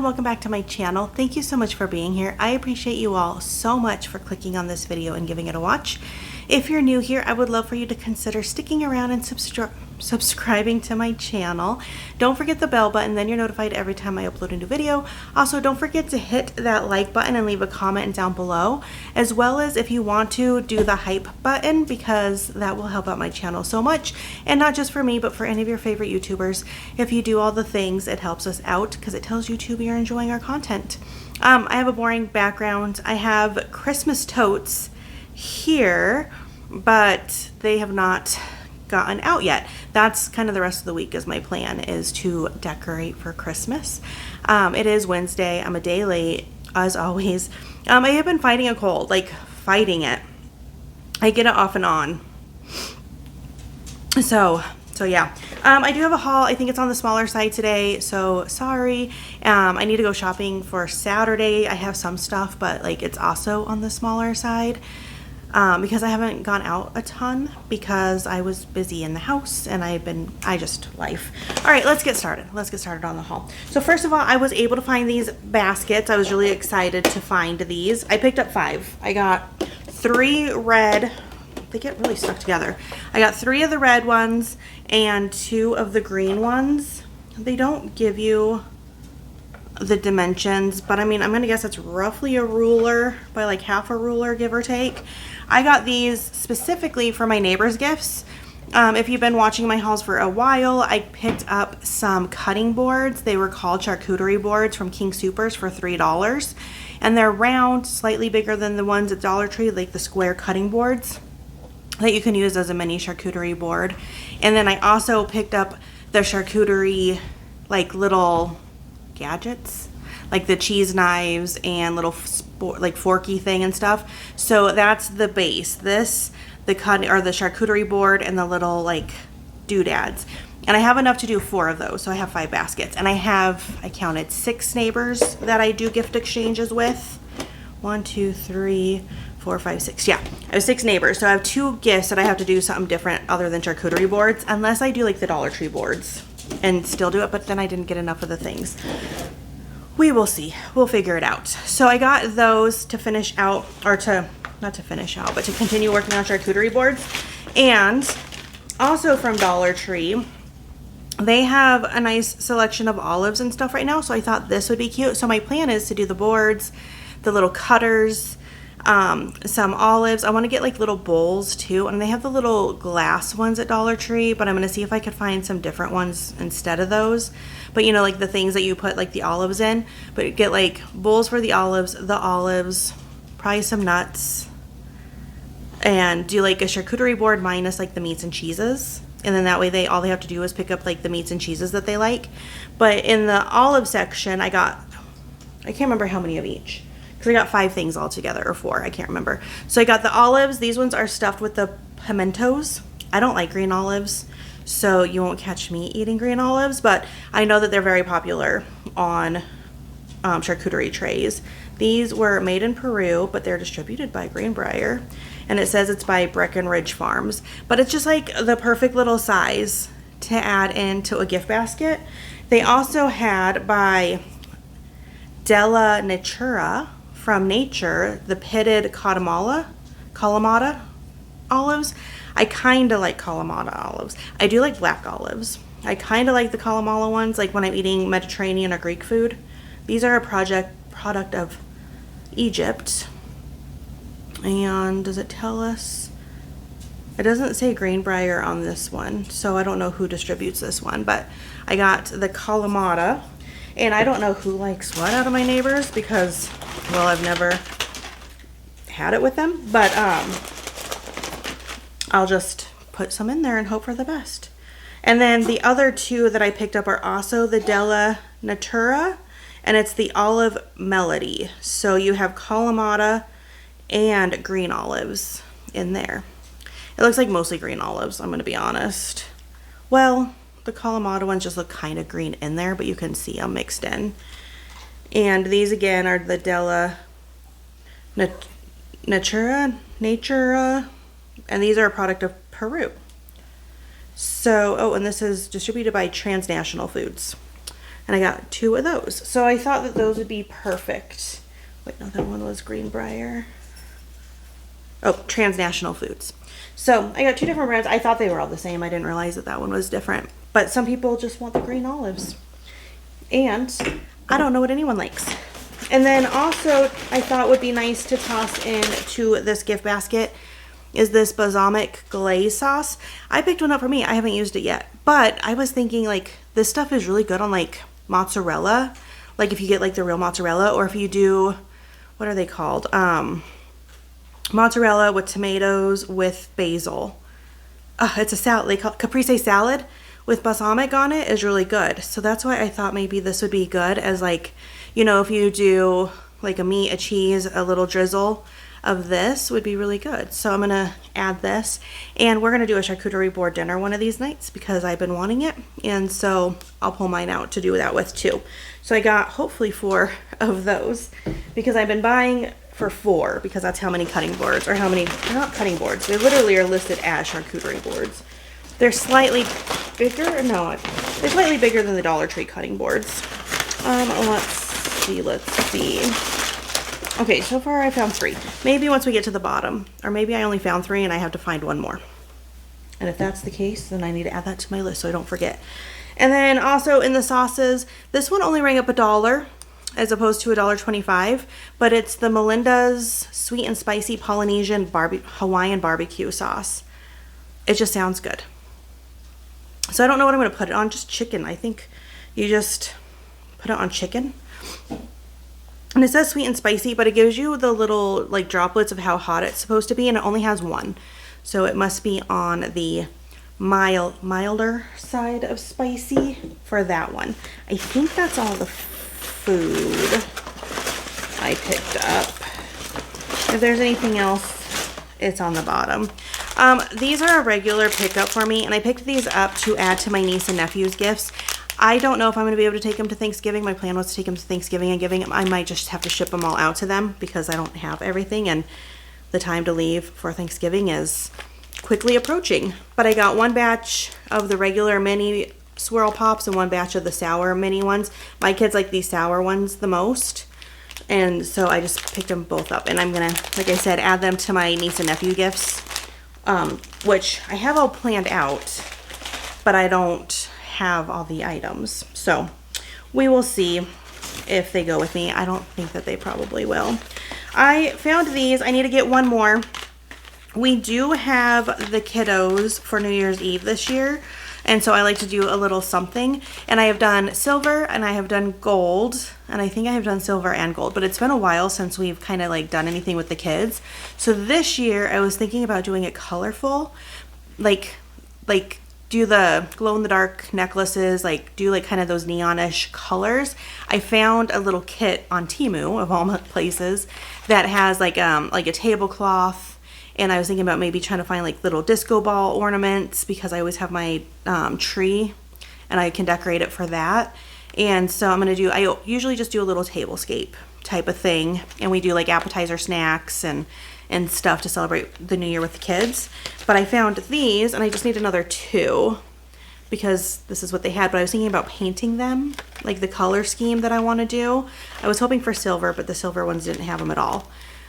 everyone, welcome back to my channel. Thank you so much for being here. I appreciate you all so much for clicking on this video and giving it a watch. If you're new here, I would love for you to consider sticking around and subscribing to my channel. Don't forget the bell button, then you're notified every time I upload a new video. Also, don't forget to hit that like button and leave a comment down below, as well as if you want to, do the hype button, because that will help out my channel so much, and not just for me, but for any of your favorite YouTubers. If you do all the things, it helps us out because it tells YouTube you're enjoying our content. I have a boring background. I have Christmas totes here, but they have not gotten out yet. That's kind of the rest of the week, is my plan, is to decorate for Christmas. It is Wednesday. I'm a day late, as always. I have been fighting a cold, like fighting it. I get it off and on. So yeah. I do have a haul. I think it's on the smaller side today, so sorry. I need to go shopping for Saturday. I have some stuff, but like it's also on the smaller side. Because I haven't gone out a ton because I was busy in the house and life. All right, let's get started. Let's get started on the haul. So first of all, I was able to find these baskets. I was really excited to find these. I picked up 5. I got 3 red. They get really stuck together. I got 3 of the red ones and 2 of the green ones. They don't give you the dimensions, but I mean, I'm gonna guess it's roughly a ruler by like half a ruler, give or take. I got these specifically for my neighbor's gifts. If you've been watching my hauls for a while, I picked up some cutting boards. They were called charcuterie boards from King Soopers for $3, and they're round, slightly bigger than the ones at Dollar Tree, like the square cutting boards that you can use as a mini charcuterie board. And then I also picked up the charcuterie like little gadgets, like the cheese knives and little like forky thing and stuff. So that's the base. This, the charcuterie board, and the little like doodads. And I have enough to do 4 of those, so I have 5 baskets. And I counted 6 neighbors that I do gift exchanges with. 1, 2, 3, 4, 5, 6. Yeah, I have 6 neighbors, so I have 2 gifts that I have to do something different other than charcuterie boards, unless I do like the Dollar Tree boards and still do it, but then I didn't get enough of the things. We will see. We'll figure it out. So I got those to finish out, or not to finish out, but to continue working on charcuterie boards. And also from Dollar Tree, they have a nice selection of olives and stuff right now, so I thought this would be cute. So my plan is to do the boards, the little cutters, some olives. I want to get like little bowls too, and they have the little glass ones at Dollar Tree, but I'm going to see if I could find some different ones instead of those. But you know, like the things that you put like the olives in, but get like bowls for the olives, probably some nuts, and do like a charcuterie board minus like the meats and cheeses. And then that way all they have to do is pick up like the meats and cheeses that they like. But in the olive section, I can't remember how many of each, because I got 5 things all together, or 4, I can't remember. So I got the olives. These ones are stuffed with the pimentos. I don't like green olives, so you won't catch me eating green olives, but I know that they're very popular on charcuterie trays. These were made in Peru, but they're distributed by Greenbrier, and it says it's by Breckenridge Farms. But it's just like the perfect little size to add into a gift basket. They also had by Della Natura from Nature, the pitted Kalamata olives. I kind of like Kalamata olives. I do like black olives. I kind of like the Kalamata ones, like when I'm eating Mediterranean or Greek food. These are a product of Egypt. And does it tell us? It doesn't say Greenbrier on this one, so I don't know who distributes this one, but I got the Kalamata. And I don't know who likes what out of my neighbors because, well, I've never had it with them. But I'll just put some in there and hope for the best. And then the other 2 that I picked up are also the Della Natura, and it's the Olive Melody. So you have Kalamata and green olives in there. It looks like mostly green olives, I'm going to be honest. Well, the Kalamata ones just look kind of green in there, but you can see them mixed in. And these again are the Della Natura, and these are a product of Peru. So, oh, and this is distributed by Transnational Foods. and I got 2 of those. So I thought that those would be perfect. Wait, no, that one was Greenbrier. Oh, Transnational Foods. So I got 2 different brands. I thought they were all the same. I didn't realize that that one was different. But some people just want the green olives. And I don't know what anyone likes. And then also I thought would be nice to toss into this gift basket is this balsamic glaze sauce. I picked one up for me. I haven't used it yet. But I was thinking like this stuff is really good on like mozzarella. Like if you get like the real mozzarella, or if you do, what are they called? Mozzarella with tomatoes with basil. It's a salad. They call it caprese salad with balsamic on it is really good. So that's why I thought maybe this would be good as like, you know, if you do like a meat, a cheese, a little drizzle of this would be really good. So I'm gonna add this, and we're gonna do a charcuterie board dinner one of these nights because I've been wanting it, and so I'll pull mine out to do that with too. So I got hopefully 4 of those because I've been buying for 4 because that's how many cutting boards, or how many, they're not cutting boards, they literally are listed as charcuterie boards. They're slightly bigger, no, they're slightly bigger than the Dollar Tree cutting boards. Let's see. Okay, so far I found 3. Maybe once we get to the bottom, or maybe I only found 3 and I have to find 1 more. And if that's the case, then I need to add that to my list so I don't forget. And then also in the sauces, this one only rang up $1 as opposed to $1.25, but it's the Melinda's sweet and spicy Polynesian Hawaiian barbecue sauce. It just sounds good. So I don't know what I'm going to put it on, just chicken. I think you just put it on chicken. And it says sweet and spicy, but it gives you the little like droplets of how hot it's supposed to be, and it only has 1. So it must be on the milder side of spicy for that one. I think that's all the food I picked up. If there's anything else, it's on the bottom. These are a regular pickup for me, and I picked these up to add to my niece and nephew's gifts. I don't know if I'm going to be able to take them to Thanksgiving. My plan was to take them to Thanksgiving and giving them. I might just have to ship them all out to them because I don't have everything, and the time to leave for Thanksgiving is quickly approaching. But I got 1 batch of the regular mini swirl pops and 1 batch of the sour mini ones. My kids like these sour ones the most, and so I just picked them both up, and I'm gonna, like I said, add them to my niece and nephew gifts, which I have all planned out, but I don't have all the items. So we will see if they go with me. I don't think that they probably will. I found these. I need to get 1 more. We do have the kiddos for New Year's Eve this year, and so I like to do a little something, and I have done silver and I have done gold, and I think I have done silver and gold, but it's been a while since we've kind of like done anything with the kids. So this year I was thinking about doing it colorful, like do the glow-in-the-dark necklaces, like do like kind of those neonish colors. I found a little kit on Temu, of all places, that has like a tablecloth, and I was thinking about maybe trying to find like little disco ball ornaments because I always have my tree and I can decorate it for that. And so I usually just do a little tablescape type of thing, and we do like appetizer snacks and stuff to celebrate the new year with the kids. But I found these, and I just need another 2 because this is what they had. But I was thinking about painting them, like the color scheme that I want to do. I was hoping for silver, but the silver ones didn't have them at all.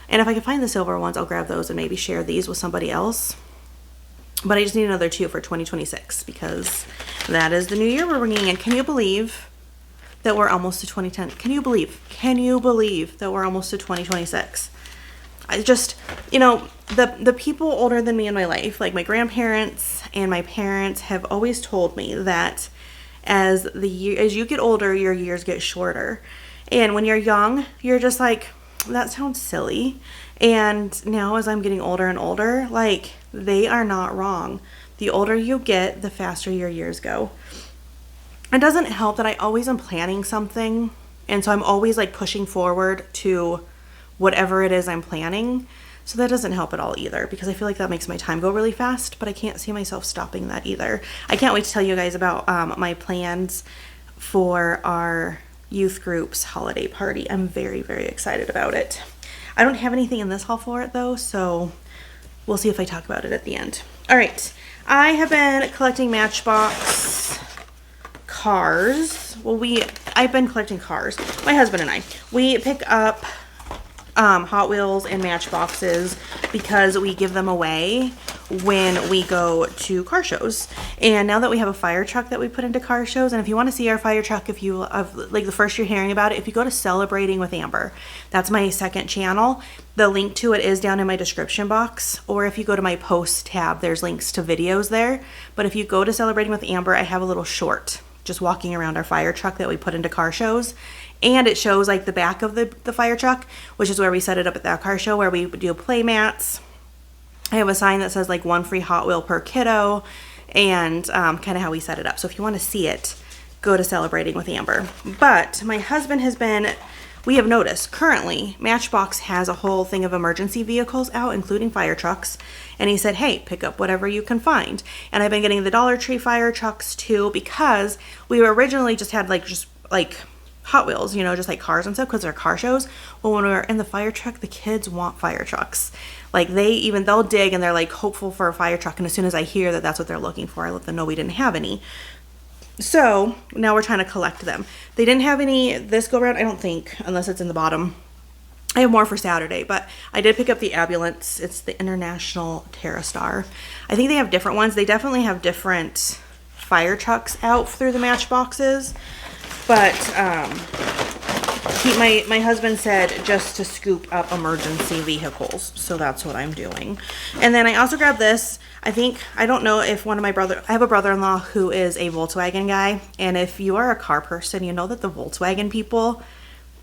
And if I can find the silver ones, I'll grab those and maybe share these with somebody else. But I just need another 2 for 2026 because that is the new year we're bringing in. Can you believe that we're almost to 2010? Can you believe that we're almost to 2026? I just, you know, the people older than me in my life, like my grandparents and my parents, have always told me that as you get older, your years get shorter. And when you're young, you're just like, that sounds silly. And now as I'm getting older and older, like, they are not wrong. The older you get, the faster your years go. It doesn't help that I always am planning something, and so I'm always like pushing forward to whatever it is I'm planning. So that doesn't help at all either, because I feel like that makes my time go really fast, but I can't see myself stopping that either. I can't wait to tell you guys about my plans for our youth group's holiday party. I'm very, very excited about it. I don't have anything in this haul for it though, so we'll see if I talk about it at the end. All right, I have been collecting Matchbox cars. Well, I've been collecting cars. My husband and I, we pick up Hot Wheels and Matchboxes because we give them away when we go to car shows. And now that we have a fire truck that we put into car shows, and if you want to see our fire truck, if you like the first you're hearing about it, if you go to Celebrating with Amber, that's my second channel. The link to it is down in my description box, or if you go to my posts tab, there's links to videos there. But if you go to Celebrating with Amber, I have a little short just walking around our fire truck that we put into car shows. And it shows like the back of the fire truck, which is where we set it up at that car show, where we do play mats. I have a sign that says like 1 free Hot Wheel per kiddo, and kind of how we set it up. So if you want to see it, go to Celebrating with Amber. But my husband has been, we have noticed currently Matchbox has a whole thing of emergency vehicles out, including fire trucks. And he said, hey, pick up whatever you can find. And I've been getting the Dollar Tree fire trucks too, because we were originally just had just Hot Wheels, you know, just like cars and stuff, because they're car shows. Well, when we're in the fire truck, the kids want fire trucks. Like they'll dig and they're like hopeful for a fire truck. And as soon as I hear that that's what they're looking for, I let them know we didn't have any. So now we're trying to collect them. They didn't have any this go around, I don't think, unless it's in the bottom. I have more for Saturday, but I did pick up the Ambulance. It's the International TerraStar. I think they have different ones. They definitely have different fire trucks out through the Matchboxes. But my husband said just to scoop up emergency vehicles. So that's what I'm doing. And then I also grabbed this. I don't know if I have a brother-in-law who is a Volkswagen guy. And if you are a car person, you know that the Volkswagen people,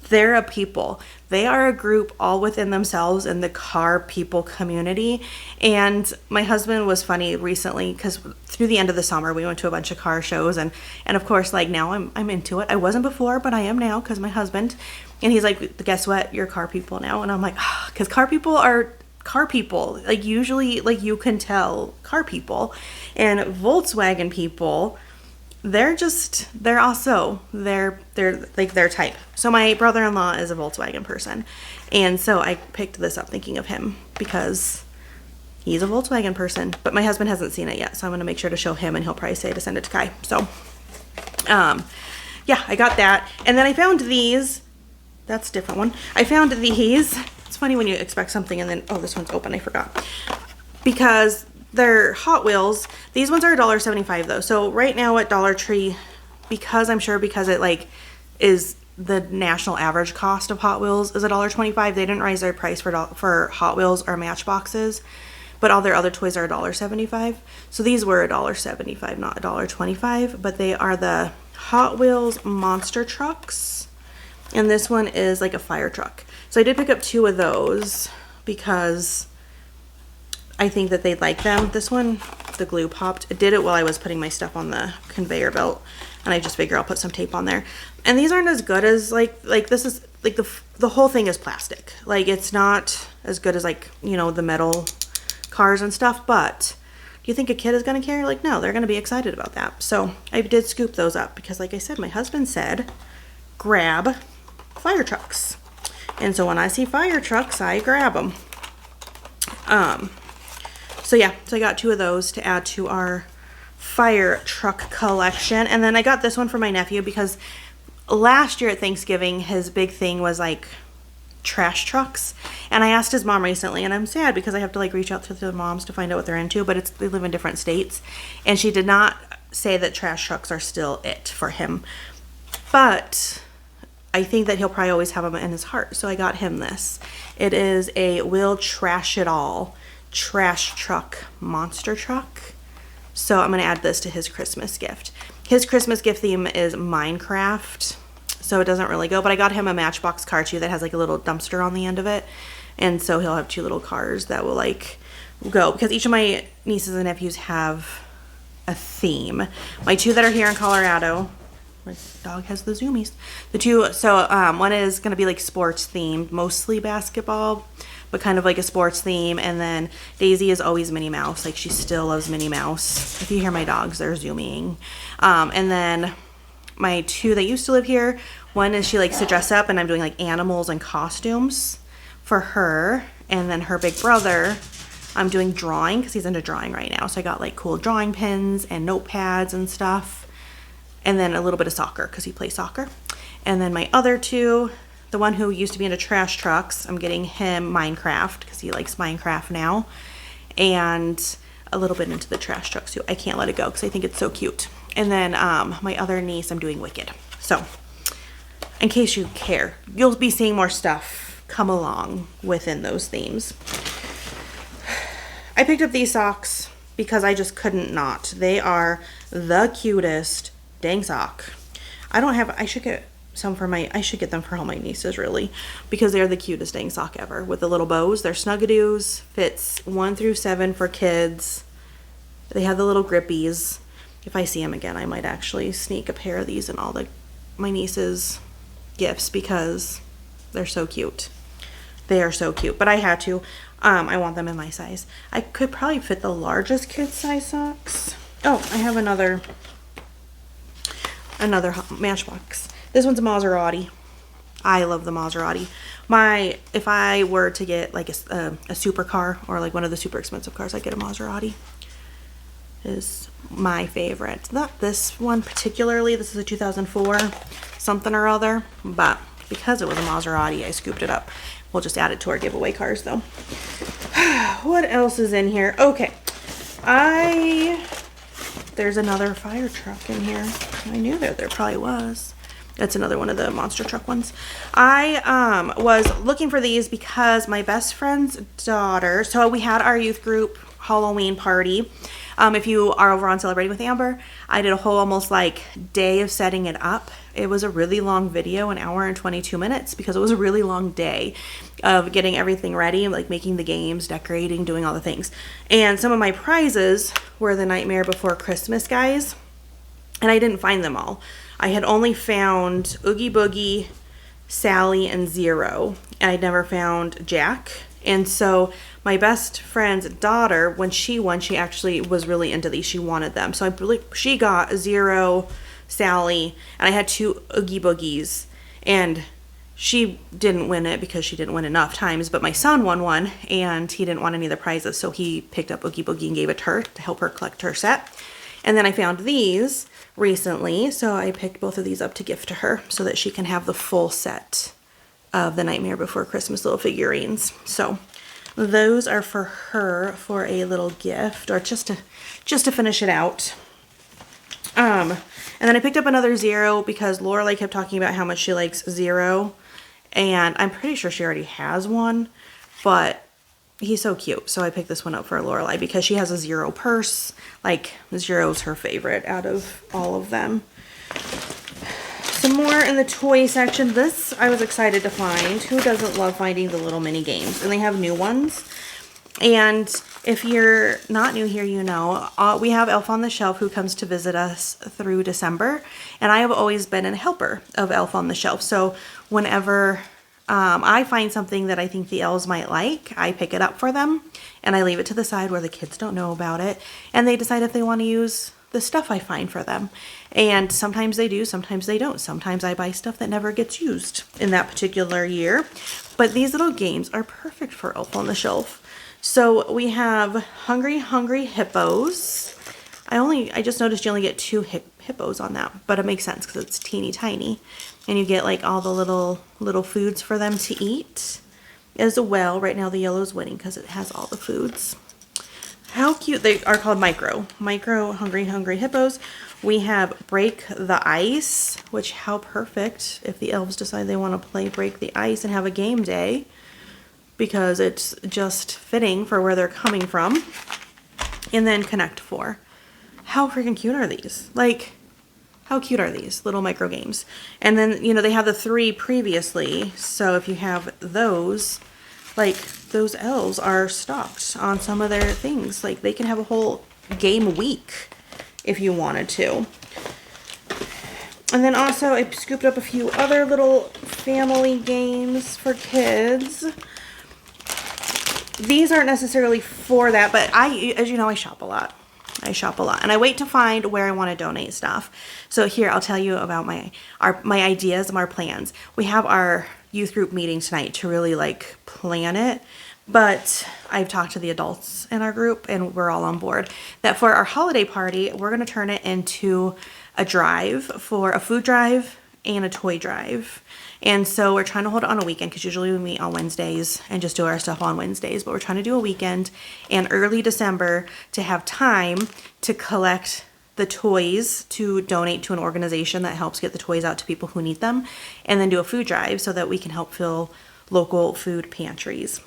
they're a people. They are a group all within themselves in the car people community. And my husband was funny recently because through the end of the summer, we went to a bunch of car shows. And of course, like now I'm into it. I wasn't before, but I am now because my husband. And he's like, guess what? You're car people now. And I'm like, because car people are car people. Like usually, like you can tell car people. And Volkswagen people, they're like their type. So my brother-in-law is a Volkswagen person. And so I picked this up thinking of him because he's a Volkswagen person, but my husband hasn't seen it yet. So I'm going to make sure to show him, and he'll probably say to send it to Kai. So, yeah, I got that. And then I found these. That's a different one. I found these. It's funny when you expect something and then, oh, this one's open. I forgot. Because they're Hot Wheels. These ones are $1.75 though. So right now at Dollar Tree, because it like is the national average cost of Hot Wheels is $1.25. They didn't raise their price for Hot Wheels or Matchboxes, but all their other toys are $1.75. So these were $1.75, not $1.25. But they are the Hot Wheels monster trucks, and this one is like a fire truck. So I did pick up 2 of those because I think that they'd like them. This one, the glue popped. It did it while I was putting my stuff on the conveyor belt, and I just figure I'll put some tape on there. And these aren't as good as like this is like the whole thing is plastic. Like it's not as good as like, you know, the metal cars and stuff, but do you think a kid is going to care? Like no, they're going to be excited about that. So I did scoop those up because like I said, my husband said grab fire trucks. And so when I see fire trucks, I grab them. So yeah, so I got 2 of those to add to our fire truck collection. And then I got this one for my nephew because last year at Thanksgiving, his big thing was like trash trucks. And I asked his mom recently, and I'm sad because I have to like reach out to the moms to find out what they're into, but they live in different states. And she did not say that trash trucks are still it for him. But I think that he'll probably always have them in his heart. So I got him this. It is a Will Trash It All trash truck monster truck. So I'm going to add this to his Christmas gift. His Christmas gift theme is Minecraft, so it doesn't really go, but I got him a Matchbox car too that has like a little dumpster on the end of it, and so he'll have 2 little cars that will like go, because each of my nieces and nephews have a theme. My 2 that are here in Colorado, my dog has the zoomies. The 2, so one is going to be like sports themed, mostly basketball, but kind of like a sports theme. And then Daisy is always Minnie Mouse. Like she still loves Minnie Mouse. If you hear my dogs, they're zooming. And then my 2 that used to live here, one is she likes to dress up, and I'm doing like animals and costumes for her. And then her big brother, I'm doing drawing because he's into drawing right now. So I got like cool drawing pins and notepads and stuff. And then a little bit of soccer because he plays soccer. And then my other two, the one who used to be into trash trucks, I'm getting him Minecraft because he likes Minecraft now. And a little bit into the trash trucks too. I can't let it go because I think it's so cute. And then my other niece, I'm doing Wicked. So in case you care, you'll be seeing more stuff come along within those themes. I picked up these socks because I just couldn't not. They are the cutest dang sock. I should get them for all my nieces really, because they're the cutest dang sock ever with the little bows. They're Snuggadoos, fits 1 through 7 for kids. They have the little grippies. If I see them again, I might actually sneak a pair of these in all my nieces' gifts because they're so cute. They are so cute, but I had to. I want them in my size. I could probably fit the largest kid size socks. Oh, I have another Matchbox. This one's a Maserati. I love the Maserati. If I were to get like a supercar or like one of the super expensive cars, I'd get a Maserati. Is my favorite. Not this one particularly. This is a 2004 something or other, but because it was a Maserati, I scooped it up. We'll just add it to our giveaway cars though. What else is in here? Okay. There's another fire truck in here. I knew there probably was. That's another one of the monster truck ones. I was looking for these because my best friend's daughter, so we had our youth group Halloween party. If you are over on Celebrating with Amber, I did a whole almost like day of setting it up. It was a really long video, 1 hour and 22 minutes, because it was a really long day of getting everything ready, like making the games, decorating, doing all the things. And some of my prizes were the Nightmare Before Christmas guys, and I didn't find them all. I had only found Oogie Boogie, Sally, and Zero. I never found Jack. And so my best friend's daughter, when she won, she actually was really into these. She wanted them. So I believe she got Zero, Sally, and I had 2 Oogie Boogies. And she didn't win it because she didn't win enough times. But my son won one, and he didn't want any of the prizes. So he picked up Oogie Boogie and gave it to her to help her collect her set. And then I found these recently. So I picked both of these up to gift to her so that she can have the full set of the Nightmare Before Christmas little figurines. So those are for her for a little gift, or just to finish it out. And then I picked up another Zero because Lorelai kept talking about how much she likes Zero, and I'm pretty sure she already has one, but he's so cute. So I picked this one up for Lorelai because she has a Zero purse. Like, Zero's her favorite out of all of them. Some more in the toy section. This I was excited to find. Who doesn't love finding the little mini games? And they have new ones. And if you're not new here, you know, we have Elf on the Shelf who comes to visit us through December. And I have always been a helper of Elf on the Shelf. So whenever I find something that I think the elves might like, I pick it up for them. And I leave it to the side where the kids don't know about it. And they decide if they want to use the stuff I find for them. And sometimes they do, sometimes they don't. Sometimes I buy stuff that never gets used in that particular year. But these little games are perfect for Elf on the Shelf. So we have Hungry Hungry Hippos. I just noticed you only get 2 hippos on that, but it makes sense because it's teeny tiny. And you get like all the little foods for them to eat as well. Right now the yellow's winning because it has all the foods. How cute. They are called Micro Hungry Hungry Hippos. We have Break the Ice, which how perfect if the elves decide they want to play Break the Ice and have a game day, because it's just fitting for where they're coming from. And then Connect 4. How freaking cute are these? Like, how cute are these little micro games? And then, you know, they have the 3 previously, so if you have those, like, those elves are stocked on some of their things. Like, they can have a whole game week if you wanted to. And then also I scooped up a few other little family games for kids. These aren't necessarily for that, but as you know, I shop a lot. And I wait to find where I want to donate stuff. So here, I'll tell you about my ideas and our plans. We have our youth group meeting tonight to really like plan it. But I've talked to the adults in our group and we're all on board that for our holiday party, we're going to turn it into a drive, for a food drive and a toy drive. And so we're trying to hold it on a weekend because usually we meet on Wednesdays and just do our stuff on Wednesdays. But we're trying to do a weekend and early December to have time to collect the toys to donate to an organization that helps get the toys out to people who need them, and then do a food drive so that we can help fill local food pantries.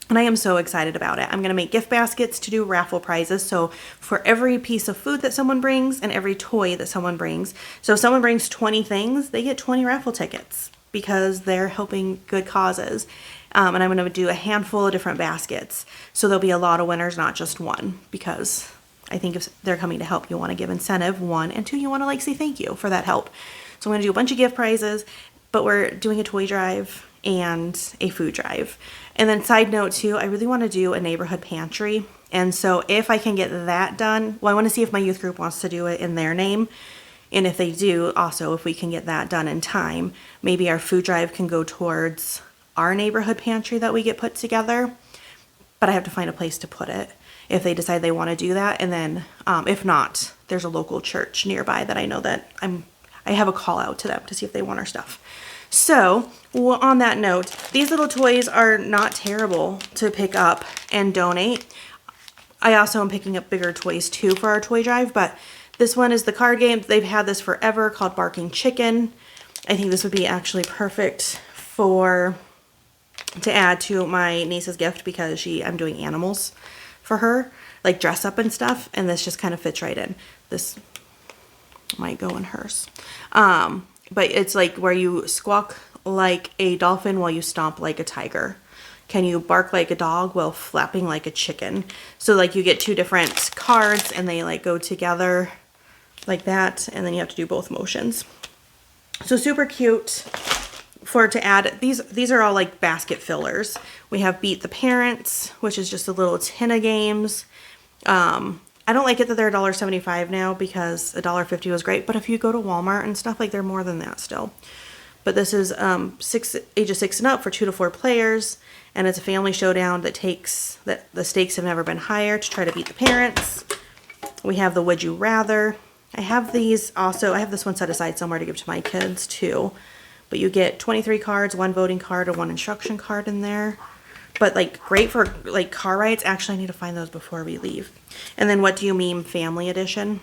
And I am so excited about it. I'm going to make gift baskets to do raffle prizes. So for every piece of food that someone brings and every toy that someone brings. So if someone brings 20 things, they get 20 raffle tickets because they're helping good causes. And I'm going to do a handful of different baskets. So there'll be a lot of winners, not just one, because I think if they're coming to help, you want to give incentive, one, and two, you want to like say thank you for that help. So I'm going to do a bunch of gift prizes, but we're doing a toy drive and a food drive. And then side note too, I really want to do a neighborhood pantry. And so if I can get that done, well, I want to see if my youth group wants to do it in their name. And if they do, also, if we can get that done in time, maybe our food drive can go towards our neighborhood pantry that we get put together. But I have to find a place to put it if they decide they want to do that. And then if not, there's a local church nearby that I know that I have a call out to them to see if they want our stuff. So, well, on that note, these little toys are not terrible to pick up and donate. I also am picking up bigger toys too for our toy drive, but this one is the card game. They've had this forever called Barking Chicken. I think this would be actually perfect to add to my niece's gift because I'm doing animals for her, like dress up and stuff, and this just kind of fits right in. This might go in hers. But it's like where you squawk like a dolphin while you stomp like a tiger. Can you bark like a dog while flapping like a chicken? So like you get two different cards and they like go together like that, and then you have to do both motions. So super cute for to add. These are all like basket fillers. We have Beat the Parents, which is just a little tin of games. I don't like it that they're $1.75 now because $1.50 was great, but if you go to Walmart and stuff, like they're more than that still. But this is ages 6 and up for 2 to 4 players, and it's a family showdown that the stakes have never been higher to try to beat the parents. We have the Would You Rather. I have these also. I have this one set aside somewhere to give to my kids too. But you get 23 cards, 1 voting card, and 1 instruction card in there. But like great for like car rides. Actually, I need to find those before we leave. And then What Do You Meme Family Edition.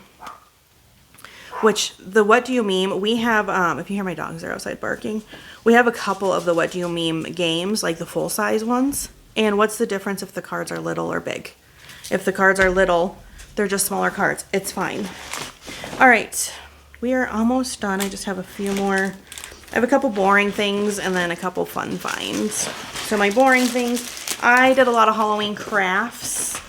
Which the What Do You Meme, we have, if you hear my dogs, they're outside barking. We have a couple of the What Do You Meme games, like the full size ones. And what's the difference if the cards are little or big? If the cards are little, they're just smaller cards. It's fine. All right, we are almost done. I just have a few more. I have a couple boring things and then a couple fun finds. So my boring things, I did a lot of Halloween crafts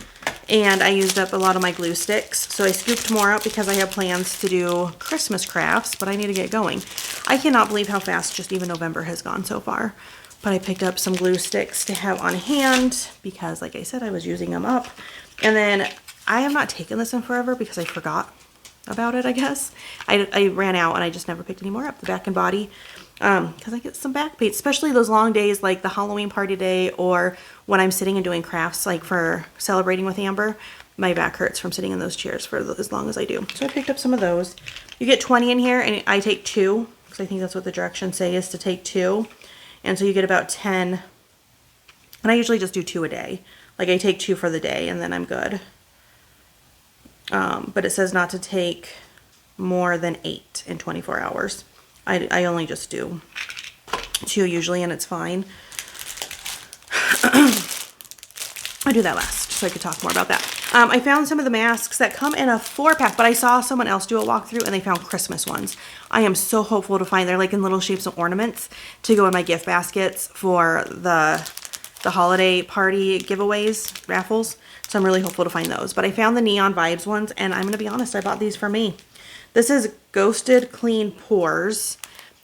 and I used up a lot of my glue sticks. So I scooped more out because I have plans to do Christmas crafts, but I need to get going. I cannot believe how fast just even November has gone so far. But I picked up some glue sticks to have on hand because, like I said, I was using them up. And then I have not taken this in forever because I forgot about it, I guess. I ran out and I just never picked any more up. The Back and Body, because I get some back pain, especially those long days like the Halloween party day or when I'm sitting and doing crafts like for celebrating with Amber. My back hurts from sitting in those chairs for as long as I do. So I picked up some of those. You get 20 in here and I take 2 because I think that's what the directions say is to take 2. And so you get about 10. And I usually just do 2 a day. Like I take 2 for the day and then I'm good. But it says not to take more than 8 in 24 hours. I only just do 2 usually and it's fine. I do that last so I could talk more about that. I found some of the masks that come in a 4-pack, but I saw someone else do a walkthrough and they found Christmas ones. I am so hopeful to find, they're like in little shapes of ornaments to go in my gift baskets for the holiday party giveaways, raffles. So I'm really hopeful to find those. But I found the Neon Vibes ones, and I'm going to be honest, I bought these for me. This is Ghosted Clean Pores,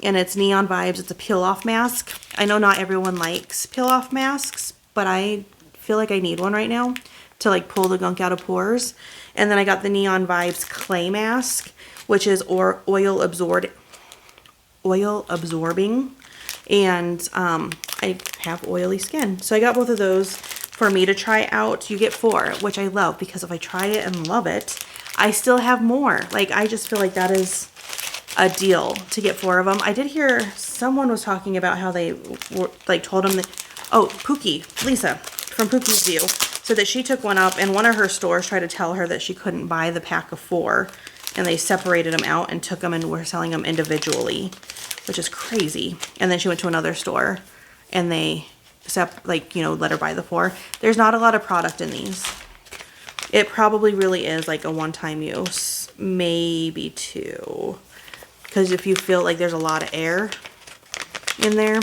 and it's Neon Vibes. It's a peel-off mask. I know not everyone likes peel-off masks, but I feel like I need one right now to like pull the gunk out of pores. And then I got the Neon Vibes Clay Mask, which is oil absorbing, and I have oily skin. So I got both of those for me to try out. You get 4, which I love because if I try it and love it, I still have more. Like I just feel like that is a deal to get 4 of them. I did hear someone was talking about how they were, like, told them that, oh, Pookie, Lisa from Pookie's View, so that she took one up and one of her stores tried to tell her that she couldn't buy the pack of 4, and they separated them out and took them and were selling them individually, which is crazy. And then she went to another store and they let her buy the 4. There's not a lot of product in these. It probably really is like a one-time use, maybe 2. Because if you feel like there's a lot of air in there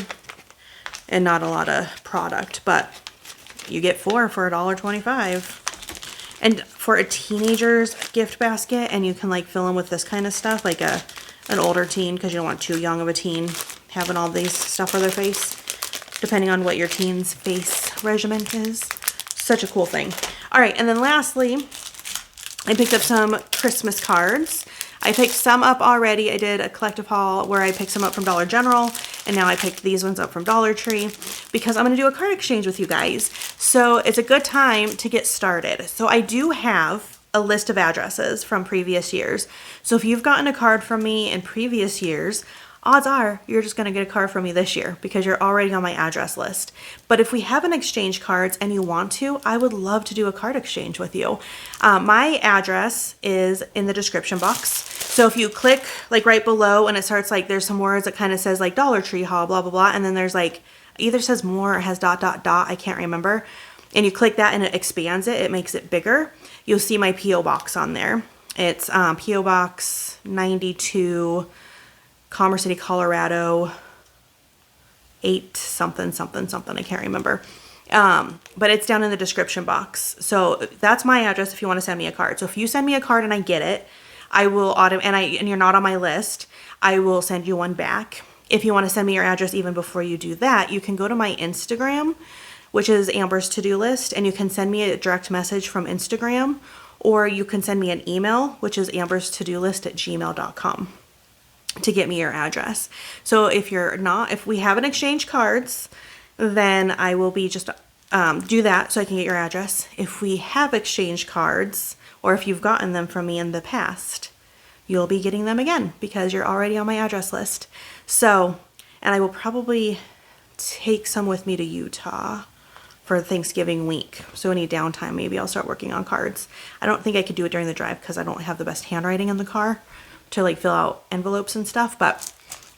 and not a lot of product, but you get 4 for $1.25. And for a teenager's gift basket, and you can like fill them with this kind of stuff, like an older teen, because you don't want too young of a teen having all these stuff for their face, depending on what your teen's face regimen is. Such a cool thing. All right, and then lastly, I picked up some Christmas cards. I picked some up already. I did a collective haul where I picked some up from Dollar General, and now I picked these ones up from Dollar Tree because I'm going to do a card exchange with you guys. So it's a good time to get started. So I do have a list of addresses from previous years. So if you've gotten a card from me in previous years, odds are you're just going to get a card from me this year because you're already on my address list. But if we haven't exchanged cards and you want to, I would love to do a card exchange with you. My address is in the description box. So if you click like right below and it starts like there's some words that kind of says like Dollar Tree haul, blah, blah, blah. And then there's like either says more or has ... I can't remember. And you click that and it expands it. It makes it bigger. You'll see my P.O. box on there. It's P.O. Box 92, Commerce City, Colorado, 8 something, something, something. I can't remember. But it's down in the description box. So that's my address if you want to send me a card. So if you send me a card and I get it, I will and you're not on my list, I will send you one back. If you want to send me your address even before you do that, you can go to my Instagram, which is Amber's To-Do List, and you can send me a direct message from Instagram, or you can send me an email, which is amberstodolist@gmail.com. to get me your address. So if we haven't exchanged cards, then I will be just do that so I can get your address. If we have exchanged cards, or if you've gotten them from me in the past, you'll be getting them again because you're already on my address list. So, and I will probably take some with me to Utah for Thanksgiving week. So any downtime, maybe I'll start working on cards. I don't think I could do it during the drive because I don't have the best handwriting in the car to like fill out envelopes and stuff, but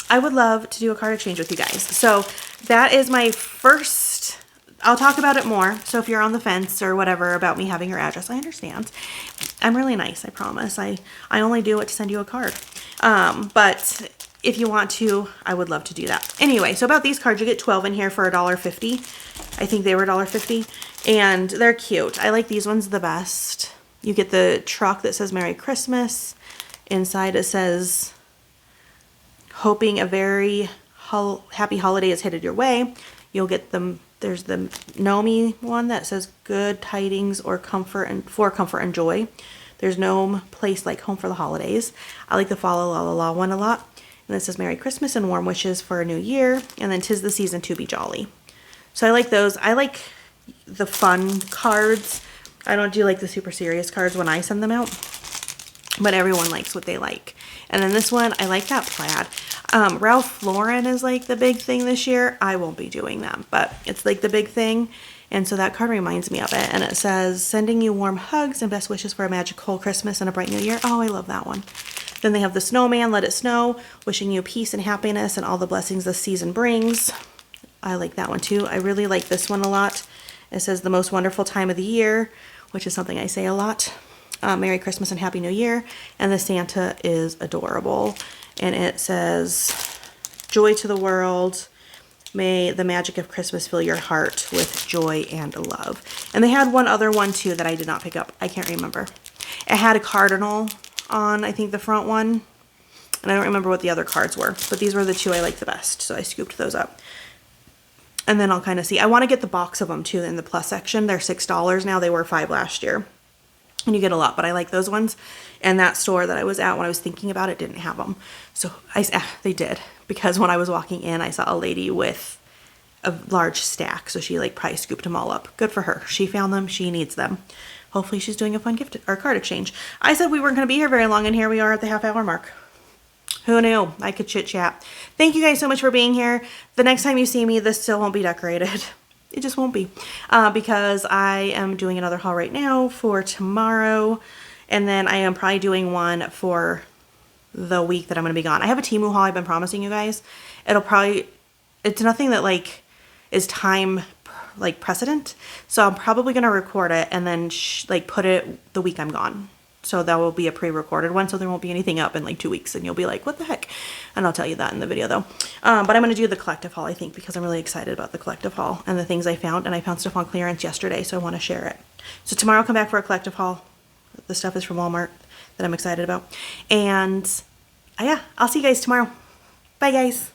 I would love to do a card exchange with you guys. So that is my first, I'll talk about it more. So if you're on the fence or whatever about me having your address, I understand. I'm really nice, I promise. I only do it to send you a card. But if you want to, I would love to do that. Anyway, so about these cards, you get 12 in here for $1.50. I think they were $1.50, and they're cute. I like these ones the best. You get the truck that says Merry Christmas. Inside it says, hoping a very happy holiday is headed your way. You'll get them. There's the Nomi one that says good tidings or comfort and joy. There's no place like home for the holidays. I like the Fa La La La one a lot. And it says Merry Christmas and warm wishes for a new year. And then 'tis the season to be jolly. So I like those. I like the fun cards. I don't do like the super serious cards when I send them out. But everyone likes what they like. And then this one, I like that plaid. Ralph Lauren is like the big thing this year. I won't be doing that, but it's like the big thing. And so that card reminds me of it. And it says, sending you warm hugs and best wishes for a magical Christmas and a bright new year. Oh, I love that one. Then they have the snowman, let it snow, wishing you peace and happiness and all the blessings this season brings. I like that one too. I really like this one a lot. It says the most wonderful time of the year, which is something I say a lot. Merry Christmas and Happy New Year. And the Santa is adorable. And it says, joy to the world. May the magic of Christmas fill your heart with joy and love. And they had one other one too that I did not pick up. I can't remember. It had a cardinal on, I think, the front one. And I don't remember what the other cards were. But these were the two I liked the best. So I scooped those up. And then I'll kind of see. I want to get the box of them too in the plus section. They're $6 now. They were $5 last year. And you get a lot, but I like those ones. And that store that I was at when I was thinking about it didn't have them. So they did. Because when I was walking in, I saw a lady with a large stack. So she like probably scooped them all up. Good for her. She found them. She needs them. Hopefully she's doing a fun gift or card exchange. I said we weren't going to be here very long, and here we are at the half-hour mark. Who knew? I could chit chat. Thank you guys so much for being here. The next time you see me, this still won't be decorated. It just won't be. Because I am doing another haul right now for tomorrow. And then I am probably doing one for the week that I'm going to be gone. I have a Temu haul I've been promising you guys. It's nothing that like is time like precedent. So I'm probably going to record it and then like put it the week I'm gone. So that will be a pre-recorded one, so there won't be anything up in like 2 weeks, and you'll be like, what the heck? And I'll tell you that in the video though. But I'm going to do the collective haul, I think, because I'm really excited about the collective haul and the things I found, and I found stuff on clearance yesterday, so I want to share it. So tomorrow I'll come back for a collective haul. The stuff is from Walmart that I'm excited about. And yeah, I'll see you guys tomorrow. Bye guys.